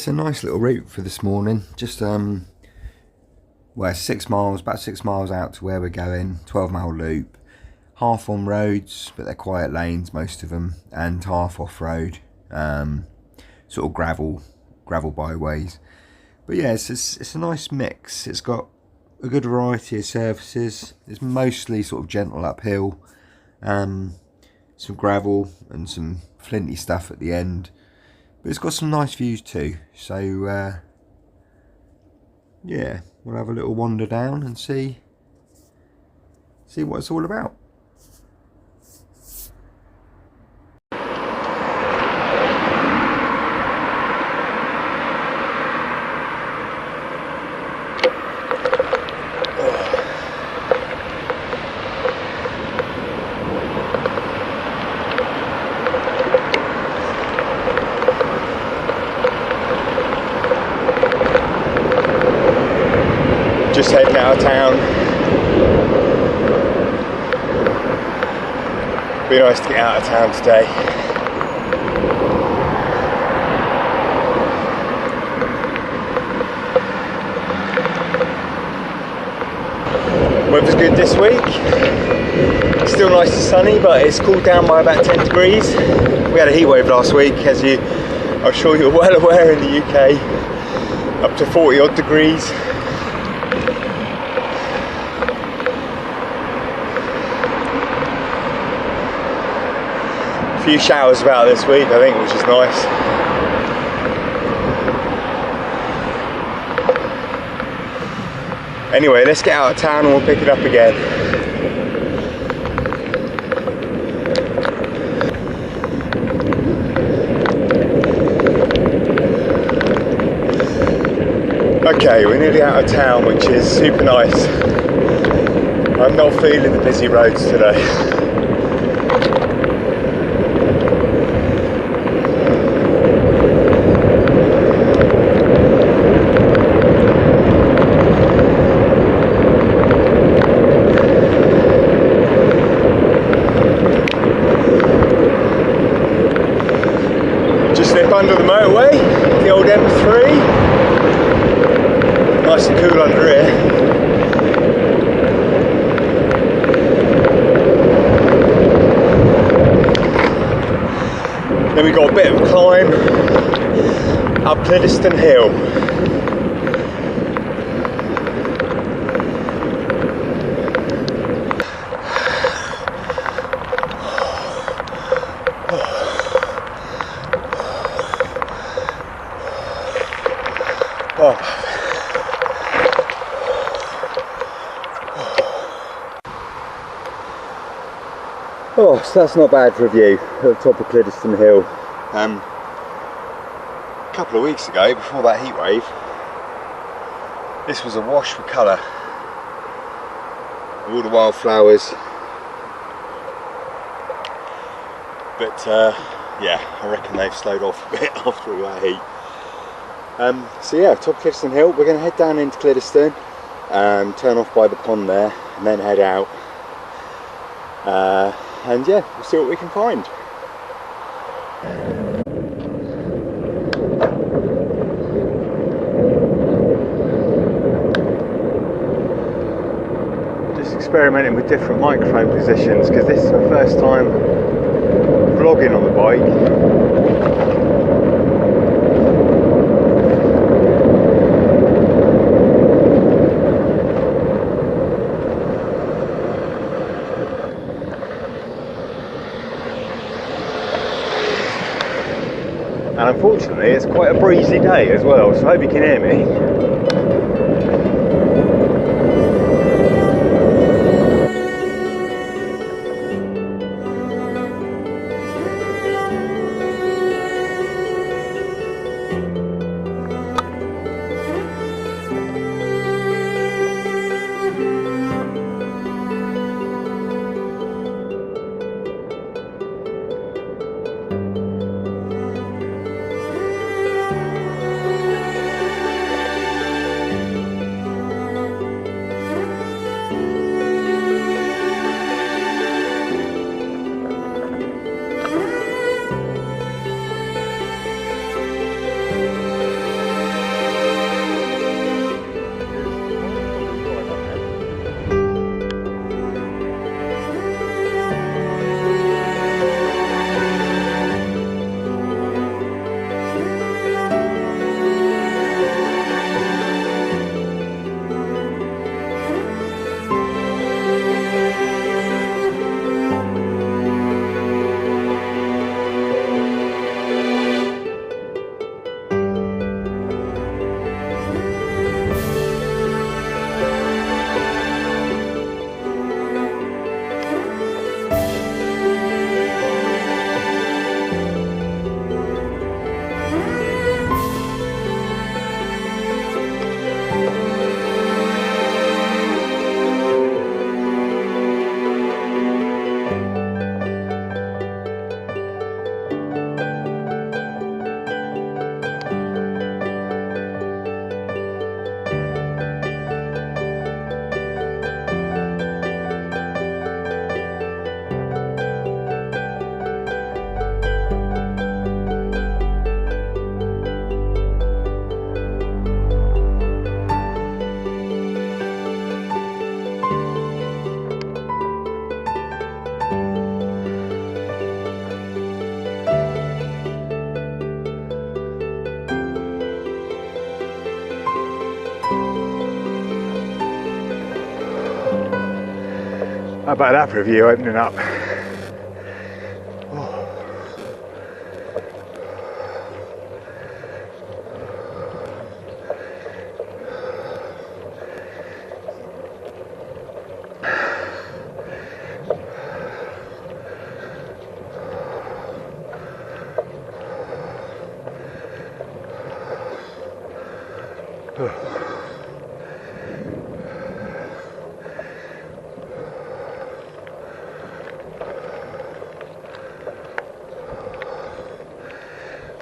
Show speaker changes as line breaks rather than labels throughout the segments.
It's a nice little route for this morning. Just well, 6 miles, about 6 miles out to where we're going. 12-mile loop, half on roads, but they're quiet lanes, most of them, and half off-road, sort of gravel byways. But yeah, it's a nice mix. It's got a good variety of surfaces. It's mostly sort of gentle uphill, some gravel and some flinty stuff at the end. But it's got some nice views too, so yeah, we'll have a little wander down and see what it's all about. Just heading out of town. Be nice to get out of town today. Weather's good this week. Still nice and sunny, but it's cooled down by about 10 degrees. We had a heat wave last week, as I'm sure you're well aware, in the UK, up to 40 odd degrees. A few showers about this week, I think, which is nice. Anyway, let's get out of town and we'll pick it up again. Okay, we're nearly out of town, which is super nice. I'm not feeling the busy roads today. Under the motorway, the old M3. Nice and cool under here. Then we got a bit of a climb up Cliddeston Hill. Oh, so that's not bad for a view at the top of Cliddeston Hill. A couple of weeks ago, before that heat wave, this was awash with colour. All the wildflowers. But yeah, I reckon they've slowed off a bit after all that heat. So yeah, top of Cliddeston Hill, we're going to head down into Cliddeston, turn off by the pond there, and then head out. And yeah, we'll see what we can find. Just experimenting with different microphone positions, because this is my first time vlogging on the bike. And unfortunately it's quite a breezy day as well, so I hope you can hear me.
How about that for a view opening up?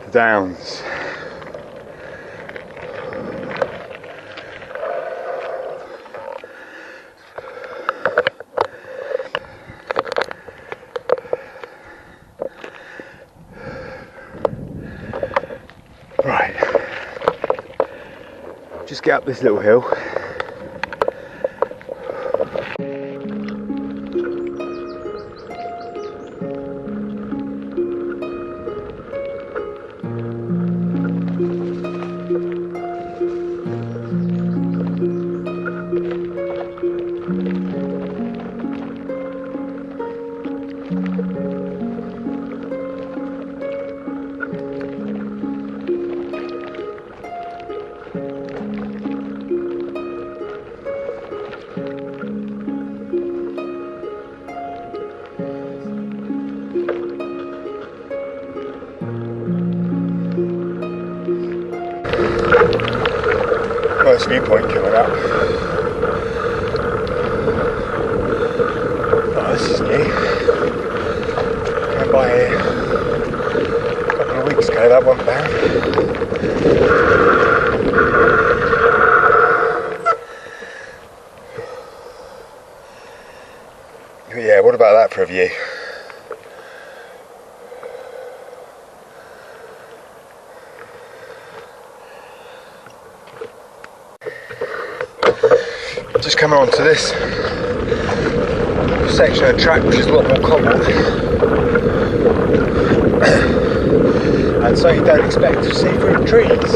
The Downs. Right, just get up this little hill. Nice viewpoint coming up. Oh, this is new. Came by here a couple of weeks ago, that one found. But yeah, what about that for a view? Just coming onto this section of track which is a lot more cobbled, and so you don't expect to see through the trees.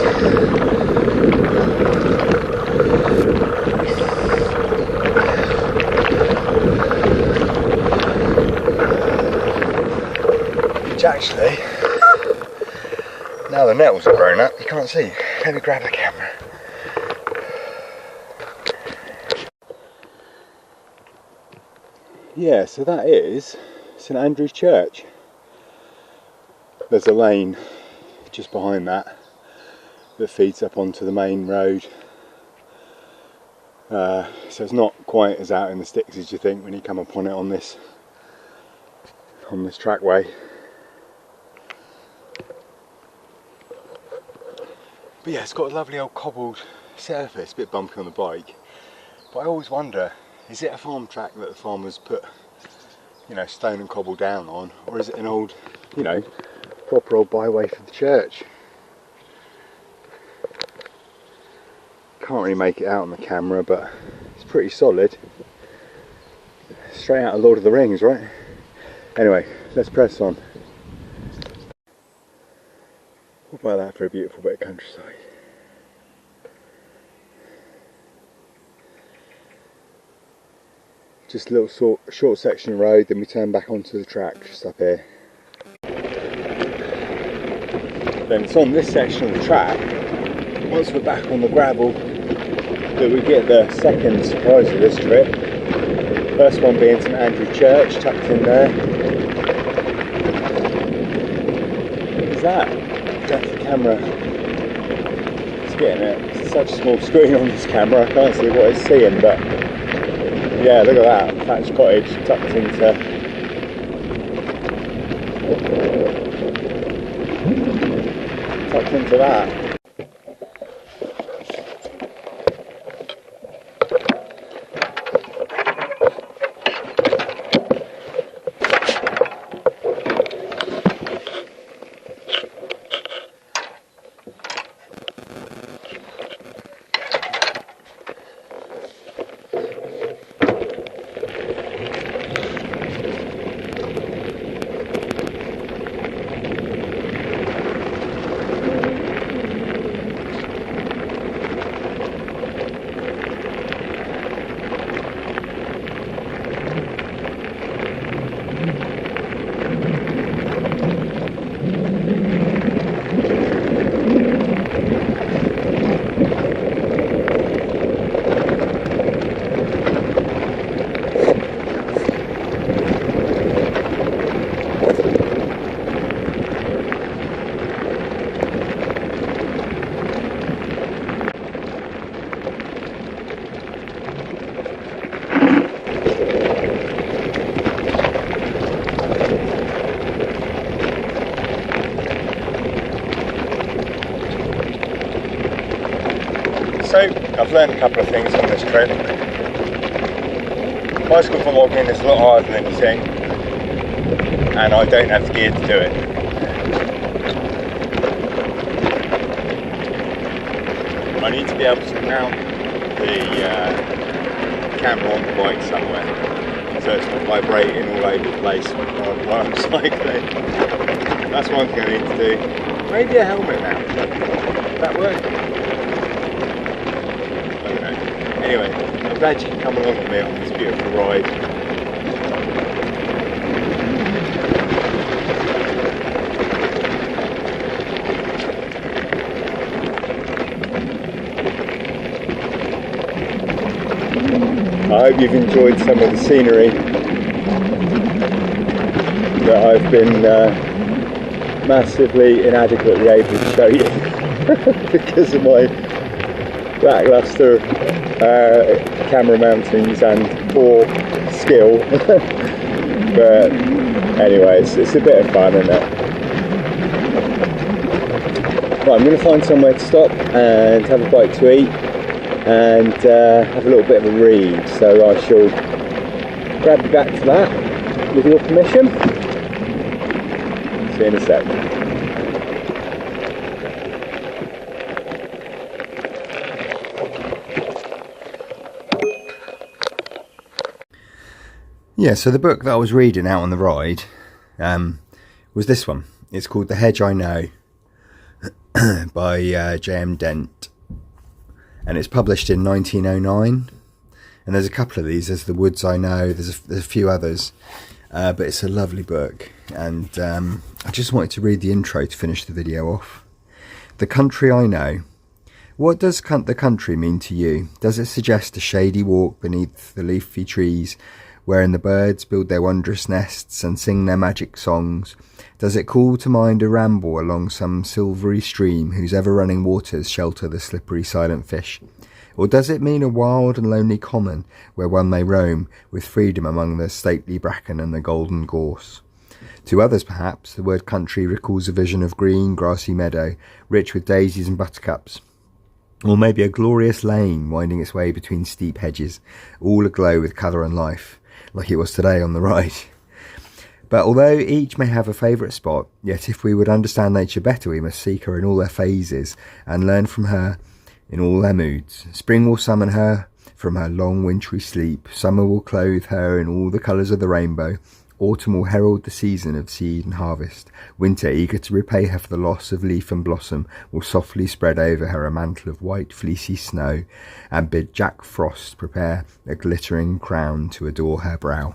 Which actually, now the nettles are grown up, you can't see. Let me grab the camera. Yeah, so that is St Andrew's Church. There's a lane just behind that feeds up onto the main road. So it's not quite as out in the sticks as you think when you come upon it on this trackway. But yeah, it's got a lovely old cobbled surface, a bit bumpy on the bike. But I always wonder, is it a farm track that the farmers put, you know, stone and cobble down on, or is it an old, you know, proper old byway for the church? Can't really make it out on the camera, but it's pretty solid. Straight out of Lord of the Rings, right? Anyway, let's press on. What about that for a beautiful bit of countryside? Just a little short section of road, then we turn back onto the track just up here. Then it's on this section of the track, once we're back on the gravel, that we get the second surprise of this trip. First one being St Andrew's Church, tucked in there. What is that? That's the camera. It's getting it. It's such a small screen on this camera, I can't see what it's seeing, but yeah, look at that, thatched cottage tucked into that. So I've learned a couple of things on this trip. Bicycle for walking is a lot harder than you think, and I don't have the gear to do it. I need to be able to mount the camera on the bike somewhere, so it's not vibrating all over the place while I'm cycling. That's one thing I need to do. Maybe a helmet mount. Would that work? I don't know. Anyway, I'm glad you can come along with me on this beautiful ride. I hope you've enjoyed some of the scenery that I've been massively inadequately able to show you because of my lackluster camera mountings and poor skill. But anyway, it's a bit of fun, isn't it? Right, I'm going to find somewhere to stop and have a bite to eat and have a little bit of a read, so I shall grab you back to that with your permission. See you in a sec.
Yeah, so the book that I was reading out on the ride was this one. It's called The Hedge I Know by J.M. Dent, and it's published in 1909. And there's a couple of these. There's The Woods I Know, there's a few others, but it's a lovely book. And I just wanted to read the intro to finish the video off. The Country I Know. What does the country mean to you? Does it suggest a shady walk beneath the leafy trees, wherein the birds build their wondrous nests and sing their magic songs? Does it call to mind a ramble along some silvery stream whose ever-running waters shelter the slippery silent fish? Or does it mean a wild and lonely common where one may roam with freedom among the stately bracken and the golden gorse? To others, perhaps, the word country recalls a vision of green, grassy meadow, rich with daisies and buttercups. Or maybe a glorious lane winding its way between steep hedges, all aglow with colour and life, like it was today on the ride. But although each may have a favourite spot, yet if we would understand nature better, we must seek her in all their phases and learn from her in all their moods. Spring will summon her from her long wintry sleep. Summer will clothe her in all the colours of the rainbow. Autumn will herald the season of seed and harvest. Winter, eager to repay her for the loss of leaf and blossom, will softly spread over her a mantle of white fleecy snow and bid Jack Frost prepare a glittering crown to adore her brow.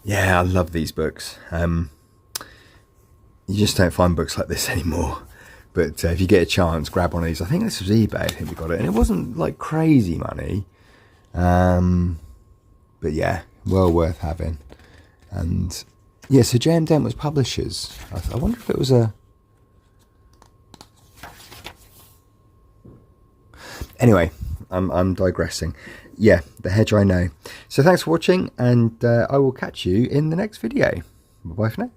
Yeah, I love these books. You just don't find books like this anymore. But if you get a chance, grab one of these. I think this was eBay, I think we got it. And it wasn't like crazy money. But yeah, well worth having. And yeah, so J.M. Dent was publishers. I wonder if it was a... Anyway, I'm digressing. Yeah, The Hedge I Know. So thanks for watching, and I will catch you in the next video. Bye for now.